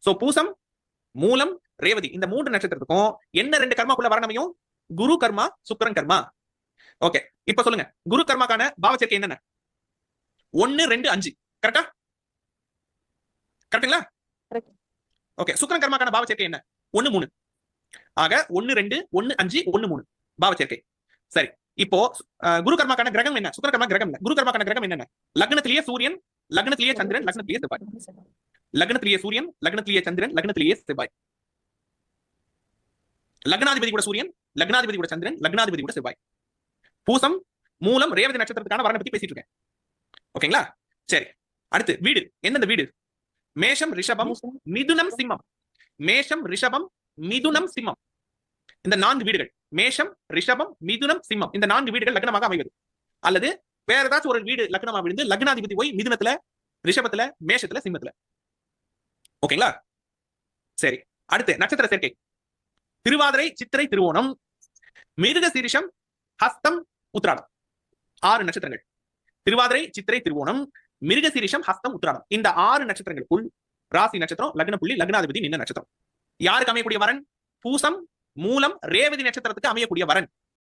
So பூசம், மூலம், ரேவதி இந்த 3 நட்சத்திரத்துக்கும் என்ன 2 கர்மாக்குள்ள வரணும் அமையும்? குரு கர்மா, சுக்கிரன் கர்மா. ஓகே, இப்ப சொல்லுங்க, குரு கர்மாக்கான பாவச்சேர்க்கை என்னென்ன? 1, 2, 5. கரெக்டா? கரெக்ட்டுங்களா? ஓகே, சுக்கிரன் கர்மாக்கான பாவச்சேர்க்கை என்ன? 1, 3. ஆக 1, 2, 1, 5, 1, 3 பாவச்சேர்க்கை. சரி, இப்போ குரு கர்மாக்கான கிரகம் என்ன? சுக்கிர கர்மா கிரகம் என்ன? குரு கர்மாக்கான கிரகம் என்னென்ன? லக்னத்திலேயே சூரியன், லக்னத்திலேயே சந்திரன், லக்னத்திலேயே செவ்வாய். லக்னத்திலேயே சூரியன், லக்னத்திலேயே சந்திரன், லக்னத்திலேயே செவ்வாய். லக்னாதிபதி கூட சூரியன், லக்னாதிபதி கூட சந்திரன், லக்னாதிபதி கூட செவ்வாய். பூசம், மூலம், ரேவதி நட்சத்திரத்துக்கான வரனை பத்தி பேசிட்டு இருக்கேன். ஓகேங்களா? சரி, அடுத்து வீடு. எந்தெந்த வீடு? மேஷம், ரிஷபம், மிதுனம், சிம்மம். மேஷம், ரிஷபம், மிதுனம், சிம்மம். இந்த 4 வீடுகள், மேஷம், ரிஷபம், மிதுனம், சிம்மம், இந்த 4 வீடுகள் லக்னமாக அமைவது. அல்லது வேற ஏதாச்சும் ஒரு வீடு லக்னமா விழுந்து லக்னாதிபதி போய் மிதுனத்துல, ரிஷபத்துல, மேஷத்துல, சிம்மத்துல. ஓகேங்களா? சரி, அடுத்து நட்சத்திர சேர்க்கை. திருவாதிரை, சித்திரை, திருவோணம், மிருக சீரிஷம், ஹஸ்தம், உத்திராடம். 6 நட்சத்திரங்கள். திருவாதிரை, சித்திரை, திருவோணம், மிருக சீரிஷம், ஹஸ்தம், உத்திராடம். இந்த 6 நட்சத்திரங்களுக்குள் ராசி நட்சத்திரம், லக்ன புள்ளி, லக்னாதிபதி நின்ன நட்சத்திரம். யாருக்கு அமையக்கூடிய வரன்? பூசம், மூலம், ரேவதி நட்சத்திரத்துக்கு அமையக்கூடிய வரன்